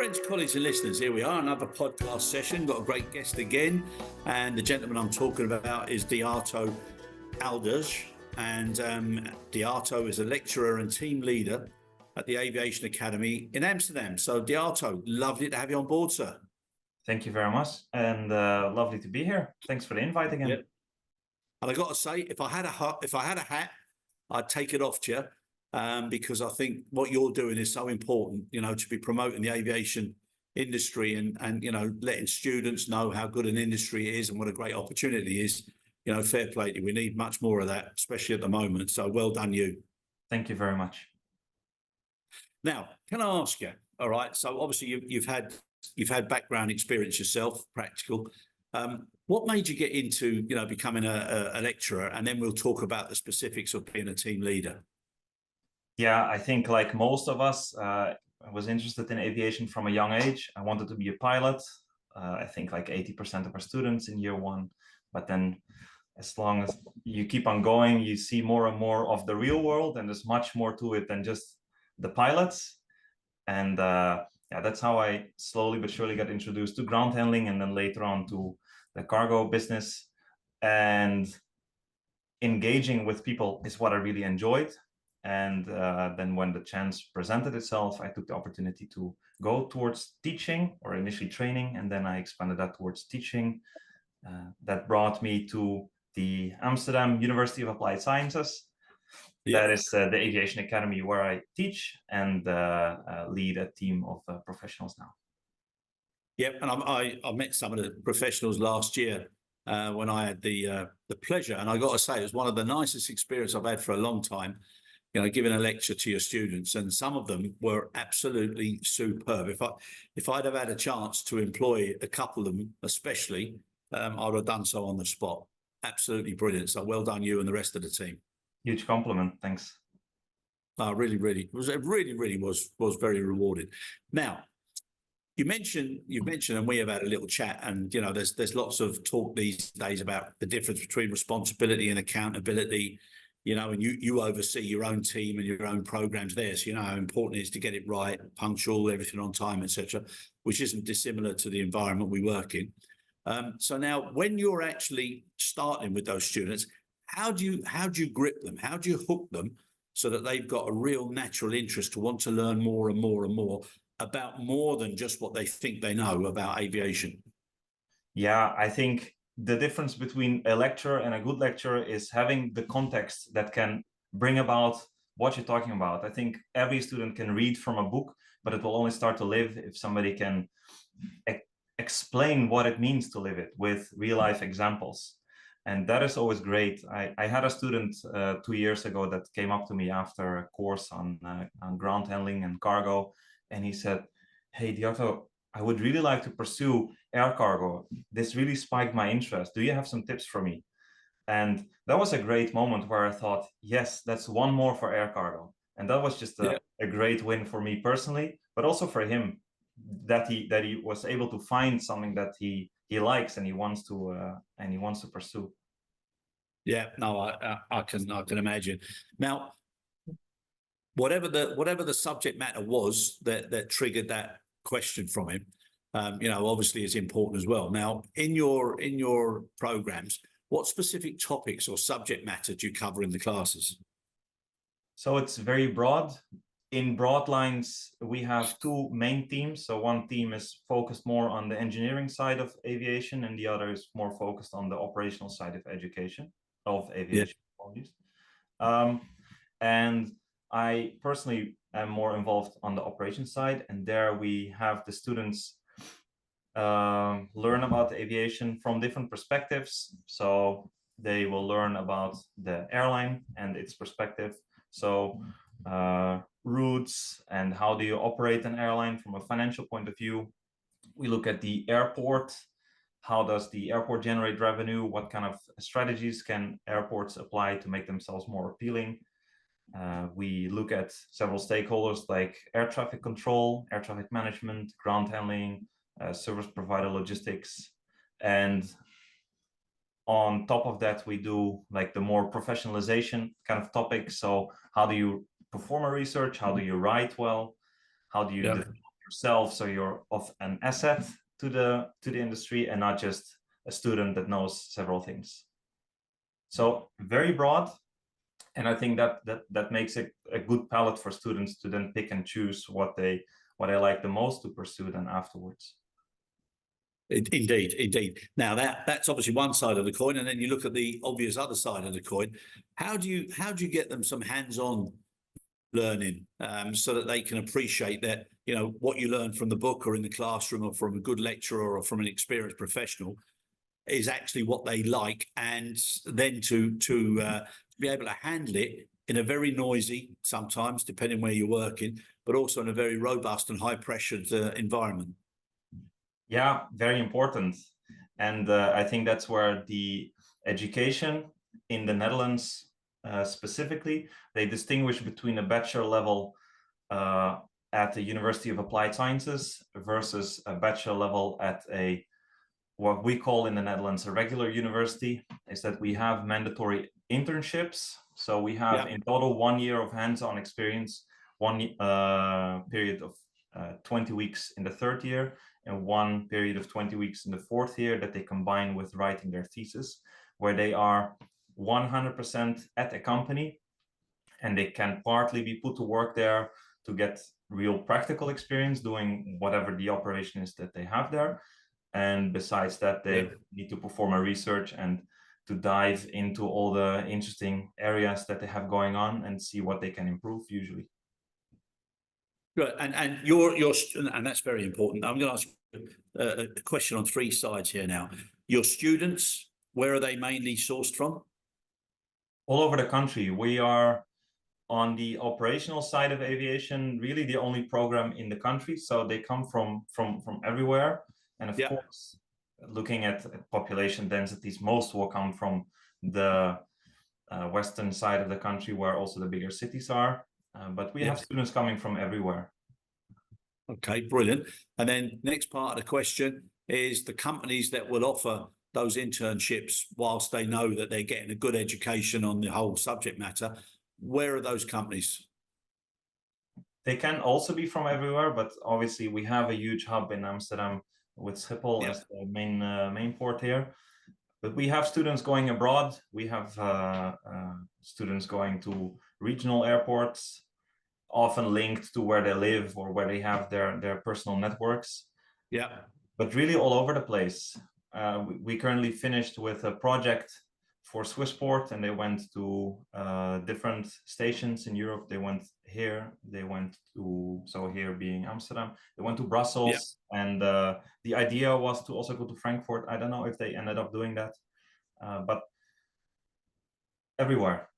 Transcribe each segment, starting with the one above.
Friends, colleagues and listeners, here we are, another podcast session. Got a great guest again, and the gentleman I'm talking about is Diarto Aalders. And Diarto is a lecturer and team leader at the Aviation Academy in Amsterdam. So Diarto, lovely to have you on board, sir. Thank you very much, and lovely to be here. Thanks for the invite again. Yep. And I got to say, if I had a hat, I'd take it off to you. Because I think what you're doing is so important, to be promoting the aviation industry and letting students know how good an industry it is and what a great opportunity it is. Fair play to you. We need much more of that, especially at the moment. So well done, you. Thank you very much. Now, can I ask you? All right. So obviously you've had background experience yourself, practical. What made you get into becoming a lecturer? And then we'll talk about the specifics of being a team leader. Yeah, I think like most of us, I was interested in aviation from a young age. I wanted to be a pilot. I think like 80% of our students in year one. But then as long as you keep on going, you see more and more of the real world, and there's much more to it than just the pilots. And yeah, that's how I slowly but surely got introduced to ground handling, and then later on to the cargo business. And engaging with people is what I really enjoyed. And then when the chance presented itself, I took the opportunity to go towards teaching, or initially training, and then I expanded that towards teaching. That brought me to the Amsterdam University of Applied Sciences. Yeah. That is the Aviation Academy, where I teach and lead a team of professionals now. Yep, and I met some of the professionals last year when I had the pleasure, and I got to say, it was one of the nicest experiences I've had for a long time. Giving a lecture to your students, and some of them were absolutely superb. If I'd have had a chance to employ a couple of them, especially, I would have done so on the spot. Absolutely brilliant. So well done, you and the rest of the team. Huge compliment. Thanks. Really was very rewarding. Now, you mentioned, and we have had a little chat, and there's lots of talk these days about the difference between responsibility and accountability. And you oversee your own team and your own programs there. So how important it is to get it right, punctual, everything on time, etc., which isn't dissimilar to the environment we work in. So now, when you're actually starting with those students, how do you grip them? How do you hook them so that they've got a real natural interest to want to learn more and more and more about more than just what they think they know about aviation? Yeah, I think the difference between a lecturer and a good lecturer is having the context that can bring about what you're talking about. I think every student can read from a book, but it will only start to live if somebody can explain what it means to live it with real life examples. And that is always great. I had a student 2 years ago that came up to me after a course on ground handling and cargo. And he said, "Hey, Diarto, I would really like to pursue air cargo. This really spiked my interest. Do you have some tips for me?" And that was a great moment where I thought, yes, that's one more for air cargo. And that was just a great win for me personally, but also for him, that he was able to find something that he likes and he wants to pursue. Yeah, no, I can imagine. Now, whatever the subject matter was that triggered that question from him, obviously is important as well. Now, in your programs, what specific topics or subject matter do you cover in the classes? So it's very broad. In broad lines, we have two main teams. So one team is focused more on the engineering side of aviation, and the other is more focused on the operational side of aviation. And I personally am more involved on the operations side, and there we have the students learn about aviation from different perspectives. So they will learn about the airline and its perspective. So routes and how do you operate an airline from a financial point of view. We look at the airport. How does the airport generate revenue? What kind of strategies can airports apply to make themselves more appealing? We look at several stakeholders like air traffic control, air traffic management, ground handling, service provider logistics. And on top of that, we do like the more professionalization kind of topics. So how do you perform a research? How do you write well? How do you develop yourself, so you're of an asset to the industry and not just a student that knows several things. So very broad, and I think that makes it a good palette for students to then pick and choose what they like the most to pursue then afterwards. Indeed, indeed. Now that's obviously one side of the coin, and then you look at the obvious other side of the coin. How do you get them some hands-on learning so that they can appreciate that, you know, what you learn from the book or in the classroom or from a good lecturer or from an experienced professional is actually what they like, and then to be able to handle it in a very noisy, sometimes depending where you're working, but also in a very robust and high pressured environment. Yeah, very important. And I think that's where the education in the Netherlands specifically, they distinguish between a bachelor level at the University of Applied Sciences versus a bachelor level at what we call in the Netherlands a regular university. Is that we have mandatory internships. So we have in total 1 year of hands-on experience, one period of 20 weeks in the third year, and one period of 20 weeks in the fourth year that they combine with writing their thesis, where they are 100% at a company, and they can partly be put to work there to get real practical experience doing whatever the operation is that they have there. And besides that, they need to perform a research and to dive into all the interesting areas that they have going on and see what they can improve usually. Good, and your and that's very important. I'm going to ask a question on three sides here now. Your students, where are they mainly sourced from? All over the country. We are on the operational side of aviation, really the only program in the country. So they come from everywhere. And of course, looking at population densities, most will come from the western side of the country, where also the bigger cities are. But we have students coming from everywhere. Okay, brilliant. And then next part of the question is the companies that will offer those internships whilst they know that they're getting a good education on the whole subject matter. Where are those companies? They can also be from everywhere, but obviously we have a huge hub in Amsterdam with Schiphol as the main port here. But we have students going abroad. We have students going to regional airports, often linked to where they live or where they have their personal networks. Yeah. But really all over the place. We currently finished with a project for Swissport, and they went to different stations in Europe. They went here, they went to, so here being Amsterdam, they went to Brussels, and the idea was to also go to Frankfurt. I don't know if they ended up doing that, but everywhere.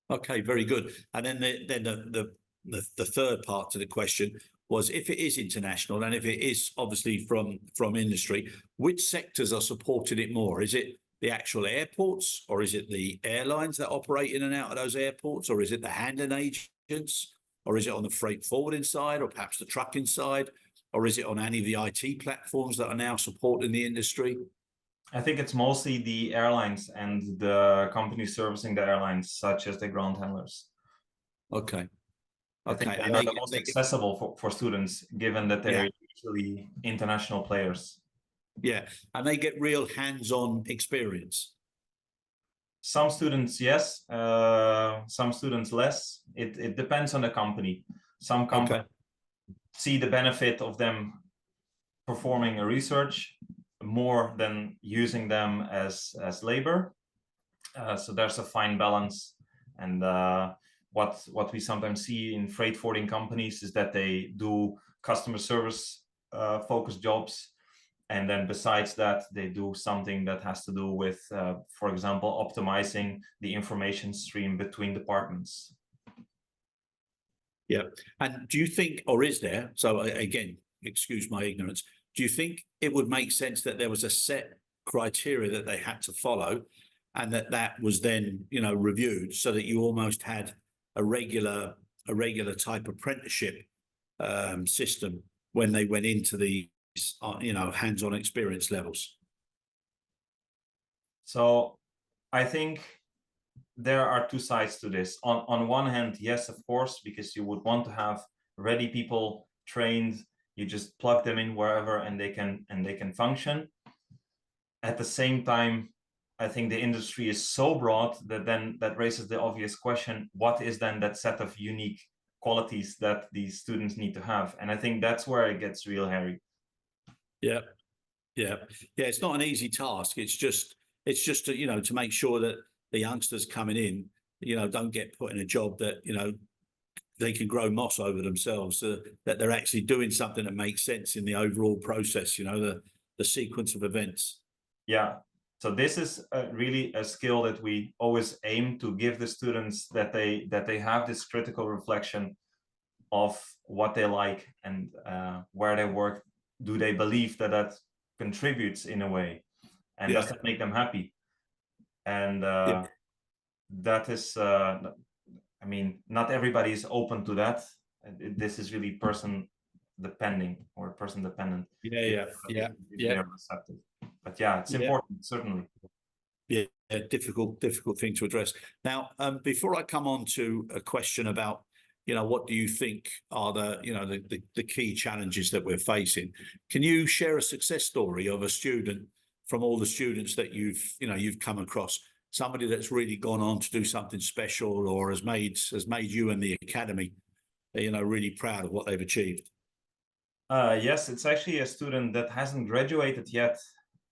Okay, very good. And then the third part to the question was, if it is international and if it is obviously from industry, which sectors are supporting it more? Is it the actual airports, or is it the airlines that operate in and out of those airports, or is it the handling agents, or is it on the freight forwarding side, or perhaps the trucking side, or is it on any of the IT platforms that are now supporting the industry? I think it's mostly the airlines and the companies servicing the airlines, such as the ground handlers. Okay. I think they are the most accessible for students, given that they're usually international players. Yeah, and they get real hands-on experience. Some students, yes. Some students, less. It depends on the company. Some companies see the benefit of them performing a research more than using them as labor. So there's a fine balance. And what we sometimes see in freight forwarding companies is that they do customer service focused jobs. And then besides that, they do something that has to do with, for example, optimizing the information stream between departments. Yeah. And do you think, or is there, so again, excuse my ignorance, do you think it would make sense that there was a set criteria that they had to follow, and that was then, you know, reviewed, so that you almost had a regular type apprenticeship system when they went into the, you know, hands-on experience levels? So I think there are two sides to this. On one hand, yes, of course, because you would want to have ready people trained. You just plug them in wherever, and they can function. At the same time, I think the industry is so broad that then that raises the obvious question: what is then that set of unique qualities that these students need to have? And I think that's where it gets real hairy. Yeah, yeah, yeah. It's not an easy task. It's just to, you know, to make sure that the youngsters coming in, you know, don't get put in a job that, you know, they can grow moss over themselves, that they're actually doing something that makes sense in the overall process, you know, the sequence of events. Yeah. So this is really a skill that we always aim to give the students, that they have this critical reflection of what they like and where they work. Do they believe that that contributes in a way, and does that make them happy? And that is, I mean, not everybody is open to that. This is really person dependent. Yeah. If they are receptive. But yeah, it's important, certainly. Yeah, difficult thing to address. Now, before I come on to a question about, you know, what do you think are the, you know, the key challenges that we're facing, can you share a success story of a student from all the students that you've come across, somebody that's really gone on to do something special or has made you and the academy, you know, really proud of what they've achieved? Yes, it's actually a student that hasn't graduated yet.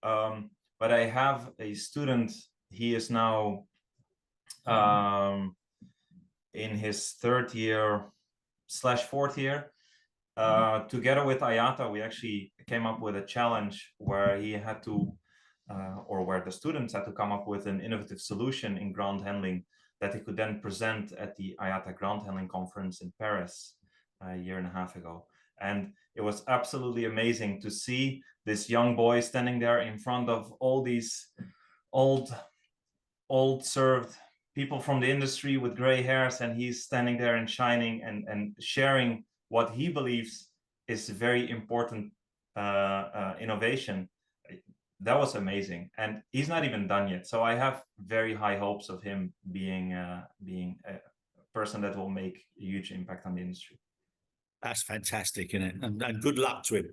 But I have a student, he is now in his 3rd year / 4th year. Together with IATA, we actually came up with a challenge where he had to, or where the students had to come up with an innovative solution in ground handling that he could then present at the IATA ground handling conference in Paris a year and a half ago. And it was absolutely amazing to see this young boy standing there in front of all these old served people from the industry with gray hairs, and he's standing there and shining and sharing what he believes is very important innovation. That was amazing, and he's not even done yet. So I have very high hopes of him being a person that will make a huge impact on the industry. That's fantastic, isn't it? And good luck to him.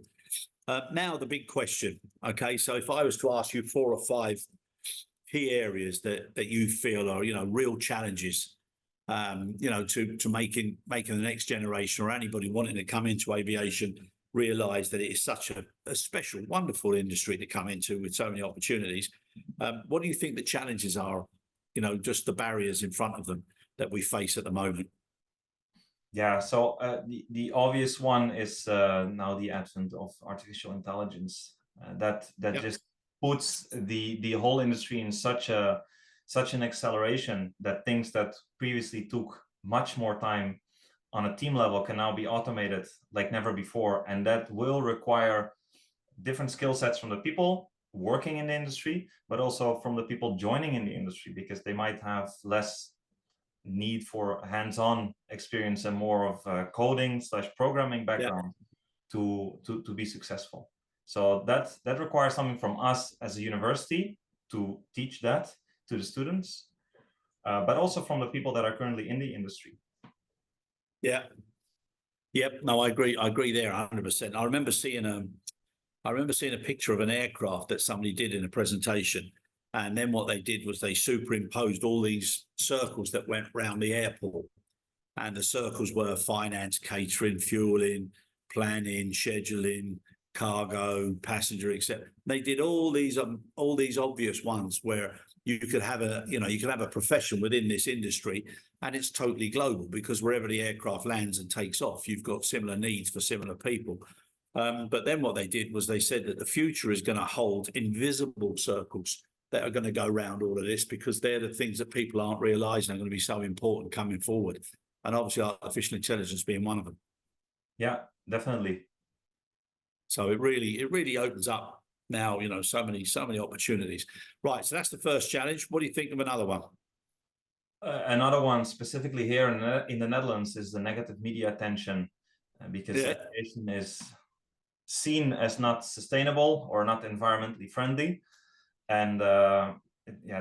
Now the big question. Okay, so if I was to ask you 4 or 5 key areas that you feel are, you know, real challenges, you know, to making the next generation or anybody wanting to come into aviation realize that it is such a special, wonderful industry to come into with so many opportunities. What do you think the challenges are, you know, just the barriers in front of them that we face at the moment? Yeah, so the obvious one is now the advent of artificial intelligence that just puts the whole industry in such an acceleration that things that previously took much more time on a team level can now be automated like never before, and that will require different skill sets from the people working in the industry, but also from the people joining in the industry, because they might have less need for hands-on experience and more of coding / programming background to be successful. So that requires something from us as a university to teach that to the students, but also from the people that are currently in the industry. Yeah. Yep. No, I agree there 100%. I remember seeing a picture of an aircraft that somebody did in a presentation. And then what they did was they superimposed all these circles that went around the airport. And the circles were finance, catering, fueling, planning, scheduling, cargo, passenger, etc. They did all these obvious ones where you could have a profession within this industry, and it's totally global, because wherever the aircraft lands and takes off, you've got similar needs for similar people. But then what they did was they said that the future is going to hold invisible circles that are going to go around all of this, because they're the things that people aren't realizing are going to be so important coming forward. And obviously artificial intelligence being one of them. Yeah, definitely. So it really opens up now, you know, so many opportunities. Right. So that's the first challenge. What do you think of another one? Another one specifically here in the Netherlands is the negative media attention, because aviation is seen as not sustainable or not environmentally friendly. And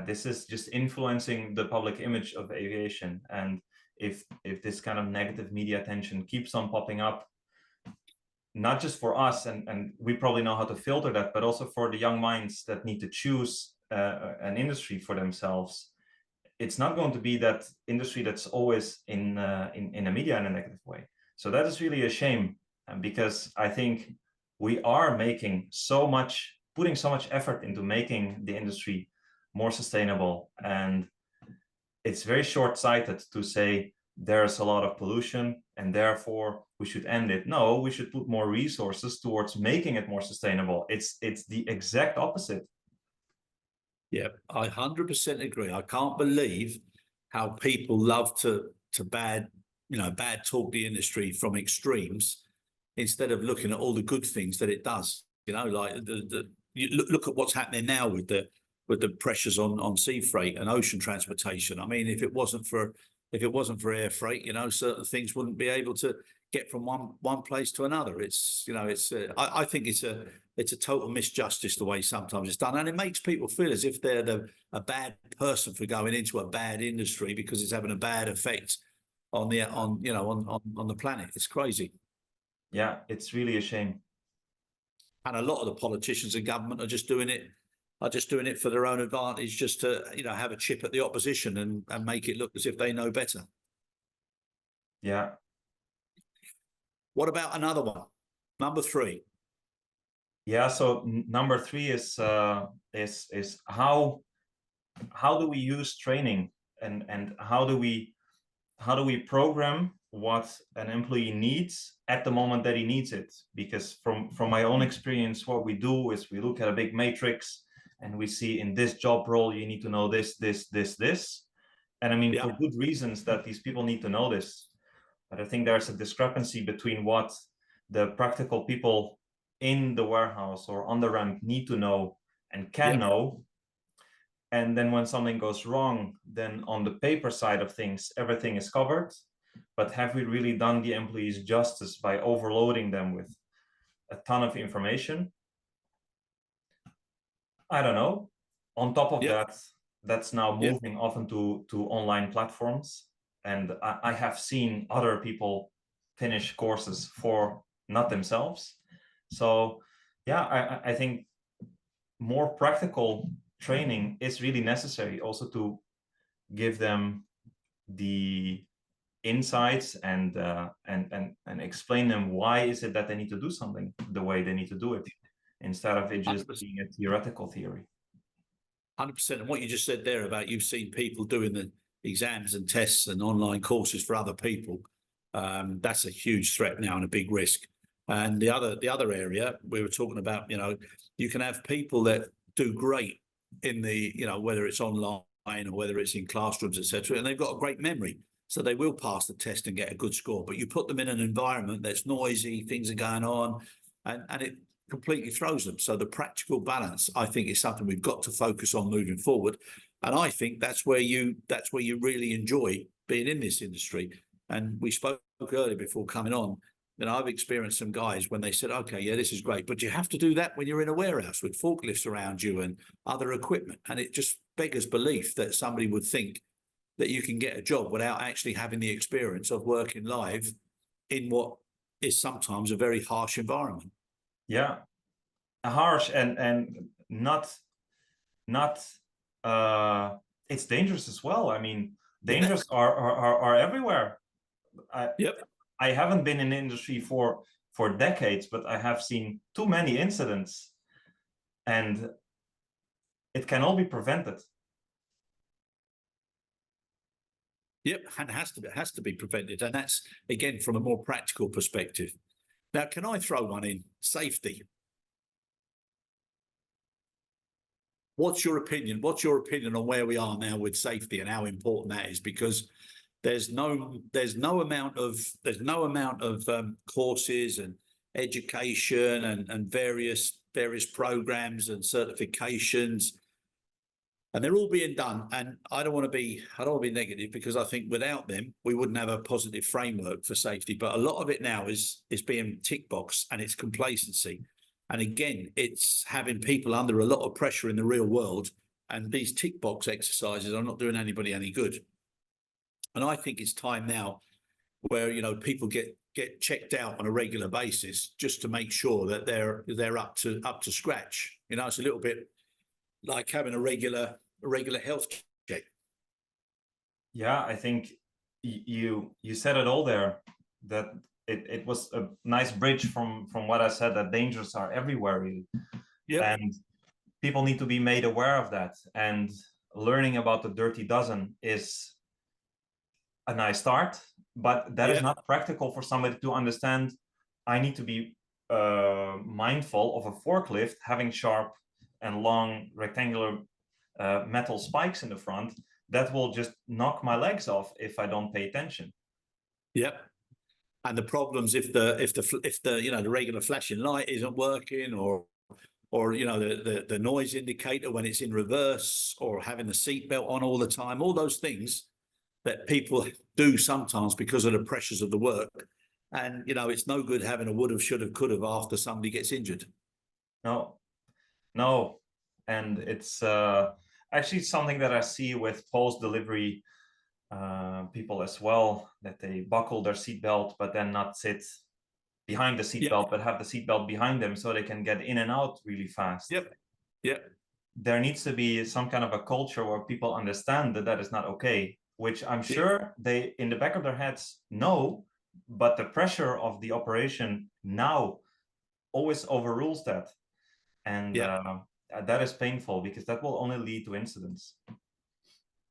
this is just influencing the public image of aviation. And if this kind of negative media attention keeps on popping up, not just for us, and we probably know how to filter that, but also for the young minds that need to choose an industry for themselves. It's not going to be that industry that's always in the media in a negative way. So that is really a shame, because I think we are making so much, putting so much effort into making the industry more sustainable, and it's very short-sighted to say there's a lot of pollution and therefore we should end it. No, we should put more resources towards making it more sustainable. It's the exact opposite. Yeah, I 100% agree. I can't believe how people love to bad talk the industry from extremes instead of looking at all the good things that it does. You know, like you look at what's happening now with the pressures on sea freight and ocean transportation. I mean, if it wasn't for air freight, you know, certain things wouldn't be able to get from one place to another. It's, you know, it's I think it's a total misjustice the way sometimes it's done, and it makes people feel as if they're a bad person for going into a bad industry because it's having a bad effect on the planet. It's crazy. Yeah, it's really a shame. And a lot of the politicians and government are just doing it for their own advantage, just to, you know, have a chip at the opposition and make it look as if they know better. Yeah. What about another one? Number 3. Yeah. So number 3 is how do we use training, and how do we program what an employee needs at the moment that he needs it? Because from my own experience, what we do is we look at a big matrix and we see, in this job role you need to know this, and I mean, for good reasons that these people need to know this. But I think there's a discrepancy between what the practical people in the warehouse or on the ramp need to know and can know. And then when something goes wrong, then on the paper side of things, everything is covered. But have we really done the employees justice by overloading them with a ton of information? I don't know. On top of that, that's now moving often to online platforms. And I have seen other people finish courses for not themselves. So yeah, I think more practical training is really necessary, also to give them the insights and explain them why is it that they need to do something the way they need to do it, instead of it just 100%. Being a theoretical theory. 100%. And what you just said there about you've seen people doing the exams and tests and online courses for other people, that's a huge threat now and a big risk. And the other area we were talking about, you know, you can have people that do great in the, you know, whether it's online or whether it's in classrooms, etc., and they've got a great memory, so they will pass the test and get a good score. But you put them in an environment that's noisy, things are going on, and it completely throws them. So the practical balance, I think, is something we've got to focus on moving forward. And I think that's where you really enjoy being in this industry. And we spoke earlier before coming on, and I've experienced some guys when they said, okay, yeah, this is great, but you have to do that when you're in a warehouse with forklifts around you and other equipment. And it just beggars belief that somebody would think that you can get a job without actually having the experience of working live in what is sometimes a very harsh environment. Yeah, harsh and not it's dangerous as well. I mean, dangers are everywhere. I haven't been in the industry for decades, but I have seen too many incidents, and it can all be prevented. Yep, and it has to be prevented, and that's again from a more practical perspective. Now, can I throw one in? Safety. What's your opinion? What's your opinion on where we are now with safety and how important that is? Because there's no amount of courses and education and various programs and certifications, and they're all being done. And I don't want to be negative, because I think without them we wouldn't have a positive framework for safety. But a lot of it now is being tick box, and it's complacency. And again, it's having people under a lot of pressure in the real world, and these tick box exercises are not doing anybody any good. And I think it's time now where, you know, people get get checked out on a regular basis just to make sure that they're up to scratch. You know, it's a little bit like having a regular health check. Yeah, I think you said it all there, that it was a nice bridge from what I said, that dangers are everywhere, really. Yeah. And people need to be made aware of that. And learning about the dirty dozen is a nice start, but that is not practical for somebody to understand. I need to be mindful of a forklift having sharp and long rectangular metal spikes in the front that will just knock my legs off if I don't pay attention. Yep. And the problems if the you know, the regular flashing light isn't working, or you know, the noise indicator when it's in reverse, or having the seatbelt on all the time, all those things that people do sometimes because of the pressures of the work. And you know, it's no good having a would have, should have, could have after somebody gets injured. No, and it's actually something that I see with post-delivery people as well, that they buckle their seatbelt but then not sit behind the seatbelt, but have the seatbelt behind them so they can get in and out really fast. Yep. There needs to be some kind of a culture where people understand that that is not okay, which I'm sure they, in the back of their heads, know, but the pressure of the operation now always overrules that. And that is painful, because that will only lead to incidents.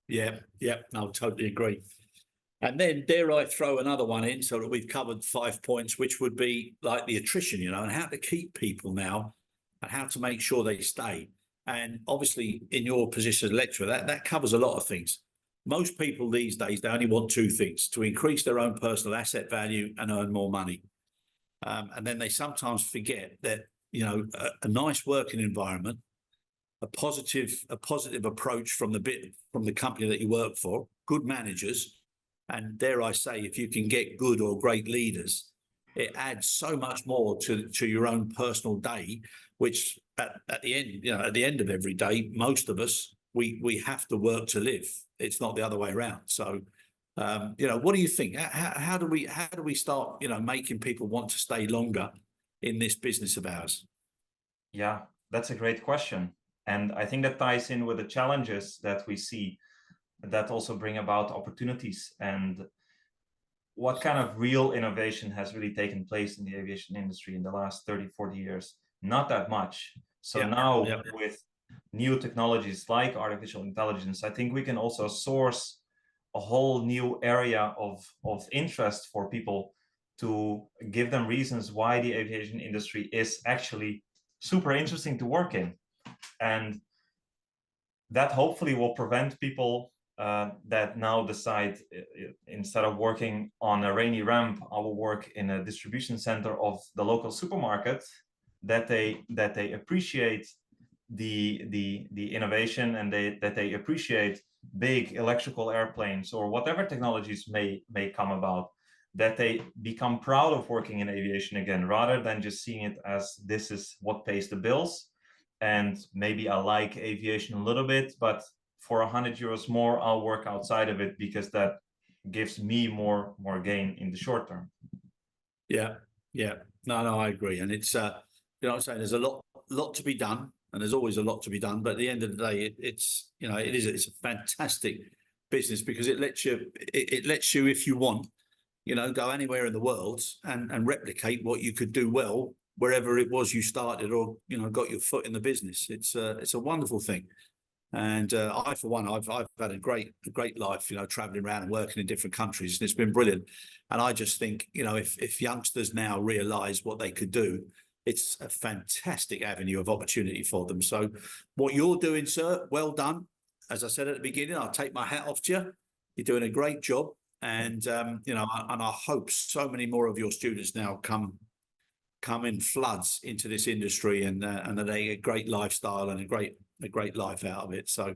Yeah, no, totally agree. And then dare I throw another one in, so that we've covered 5 points, which would be like the attrition, you know, and how to keep people now and how to make sure they stay. And obviously in your position as a lecturer, that covers a lot of things. Most people these days, they only want two things: to increase their own personal asset value and earn more money. And then they sometimes forget that, you know, a nice working environment, a positive approach from the company that you work for, good managers, and dare I say, if you can get good or great leaders, it adds so much more to your own personal day, which at the end, you know, at the end of every day, most of us, we have to work to live. It's not the other way around. So, you know, what do you think? How do we start, you know, making people want to stay longer in this business of ours? Yeah, that's a great question. And I think that ties in with the challenges that we see that also bring about opportunities. And what kind of real innovation has really taken place in the aviation industry in the last 30, 40 years? Not that much. So now with new technologies like artificial intelligence, I think we can also source a whole new area of interest for people, to give them reasons why the aviation industry is actually super interesting to work in. And that hopefully will prevent people that now decide, instead of working on a rainy ramp, I will work in a distribution center of the local supermarket, that they appreciate the innovation, and that they appreciate big electrical airplanes or whatever technologies may come about, that they become proud of working in aviation again, rather than just seeing it as this is what pays the bills. And maybe I like aviation a little bit, but for 100 euros more, I'll work outside of it because that gives me more gain in the short term. Yeah. No, I agree. And it's, you know, I'm saying there's a lot to be done, and there's always a lot to be done. But at the end of the day, it's, you know, it's a fantastic business, because it lets you, if you want, you know, go anywhere in the world and replicate what you could do well wherever it was you started, or, you know, got your foot in the business. It's a wonderful thing. And I, for one, I've had a great life, you know, traveling around and working in different countries, and it's been brilliant. And I just think, you know, if youngsters now realize what they could do, it's a fantastic avenue of opportunity for them. So what you're doing, sir, well done. As I said at the beginning, I'll take my hat off to you. You're doing a great job. And, you know, and I hope so many more of your students now come in floods into this industry, and that they get a great lifestyle and a great life out of it. So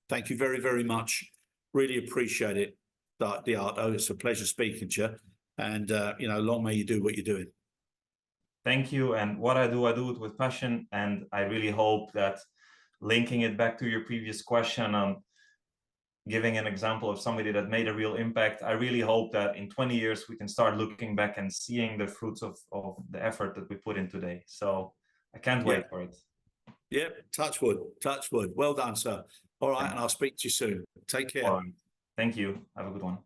thank you very, very much. Really appreciate it, Diarto. It's a pleasure speaking to you. And, you know, long may you do what you're doing. Thank you. And what I do it with passion. And I really hope that, linking it back to your previous question on giving an example of somebody that made a real impact. I really hope that in 20 years we can start looking back and seeing the fruits of the effort that we put in today. So I can't wait for it. Yeah, touch wood, touch wood. Well done, sir. All right, Thanks. and I'll speak to you soon. Take care. All right. Thank you. Have a good one.